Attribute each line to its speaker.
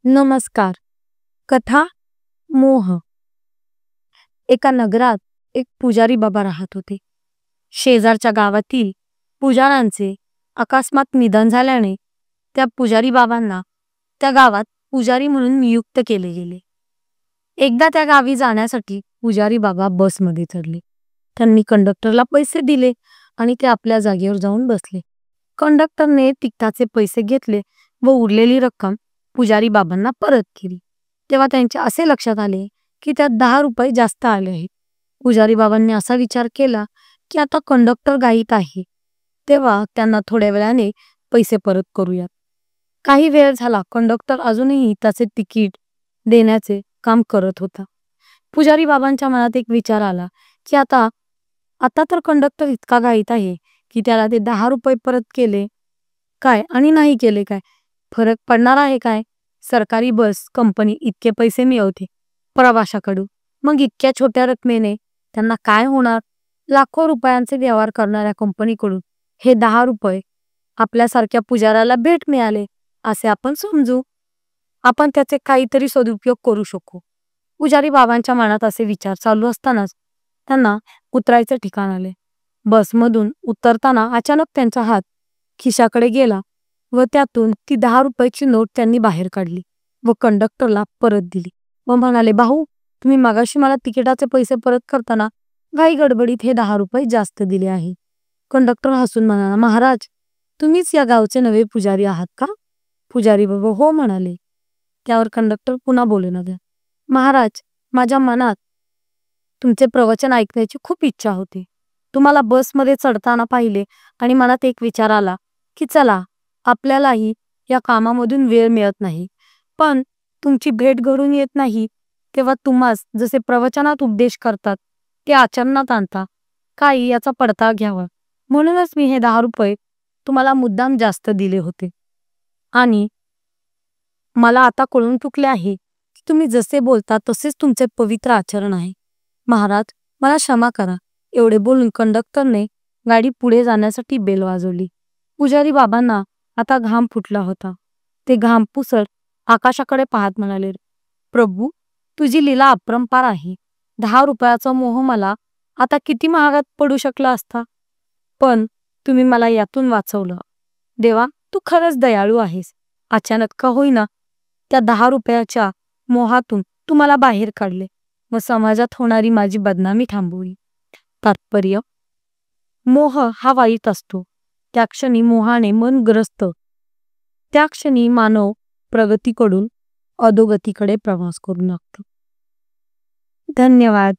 Speaker 1: नमस्कार. कथा मोह. एका नगरात एक पुजारी बाबा राहत होते. शेजारच्या गावातील पुजाऱ्यांचे अकस्मात निधन झाल्याने त्या पुजारी बाबांना त्या गावात पुजारी म्हणून नियुक्त केले गेले. एकदा त्या गावी जाण्यासाठी पुजारी बाबा बसमध्ये चढले. त्यांनी कंडक्टरला पैसे दिले आणि ते आपल्या जागेवर जाऊन बसले. कंडक्टरने तिकिटाचे पैसे घेतले व उरलेली रक्कम पुजारी बाबांना परत केली. तेव्हा त्यांच्या असे लक्षात आले की त्यात 10 रुपये जास्त आले आहेत. पुजारी बाबांनी असा विचार केला की आता कंडक्टर गायीत आहे, तेव्हा त्यांना थोड्या वेळाने पैसे परत करूयात. काही वेळ झाला, कंडक्टर अजूनही त्याचे तिकीट देण्याचे काम करत होता. पुजारी बाबांच्या मनात एक विचार आला की आता आता तर कंडक्टर इतका गायीत आहे की त्याला ते 10 रुपये परत केले काय आणि नाही केले काय, फरक पडणार आहे काय? सरकारी बस कंपनी इतके पैसे मिळवते प्रवाशाकडून, मग इतक्या छोट्या रकमेने त्यांना काय होणार? लाखो रुपयांचे व्यवहार करणाऱ्या कंपनीकडून हे 10 रुपये आपल्यासारख्या पुजाऱ्याला भेट मिळाले असे आपण समजू. आपण त्याचे काहीतरी सदुपयोग करू शकू. पुजारी बाबांच्या मनात असे विचार चालू असतानाच त्यांना उतरायचे ठिकाण आले. बसमधून उतरताना अचानक त्यांचा हात खिशाकडे गेला व त्यातून ती 10 रुपयाची नोट त्यांनी बाहेर काढली व कंडक्टरला परत दिली व म्हणाले, भाऊ, तुम्ही मगाशी मला तिकिटाचे पैसे परत करताना घाई गडबडीत हे 10 रुपये जास्त दिले आहे. कंडक्टर हसून म्हणाला, महाराज, तुम्हीच या गावचे नवे पुजारी आहात का? पुजारी बाबा हो म्हणाले. त्यावर कंडक्टर पुन्हा बोलू लागला, महाराज, माझ्या मनात तुमचे प्रवचन ऐकण्याची खूप इच्छा होती. तुम्हाला बसमध्ये चढताना पाहिले आणि मनात एक विचार आला की चला, आपल्यालाही या कामामधून वेळ मिळत नाही, पण तुमची भेट घडून येत नाही, तेव्हा तुम्हास जसे प्रवचनात उपदेश करतात ते आचरणात आणता काही याचा पडताळ घ्यावा, म्हणूनच मी हे 10 रुपये तुम्हाला मुद्दाम जास्त दिले होते. आणि मला आता कळून चुकले आहे की तुम्ही जसे बोलता तसेच तुमचे पवित्र आचरण आहे. महाराज, मला क्षमा करा. एवढे बोलून कंडक्टरने गाडी पुढे जाण्यासाठी बेल वाजवली. पुजारी बाबांना आता घाम फुटला होता. ते घाम पुसत आकाशाकडे पाहत म्हणाले, प्रभू, तुझी लीला अपरंपार आहे. 10 रुपयाचा मोह मला आता किती महागात पडू शकला असता, पण तुम्ही मला यातून वाचवलं. देवा, तू खरंच दयाळू आहेस. अचानक का होईना त्या 10 रुपयाच्या मोहातून तू मला बाहेर काढले व समाजात होणारी माझी बदनामी थांबवली. तात्पर्य: मोह हा वाईट असतो. त्या क्षणी मोहाने मन ग्रस्त, त्या क्षणी मानव प्रगतीकडून अधोगतीकडे प्रवास करू लागतो. धन्यवाद.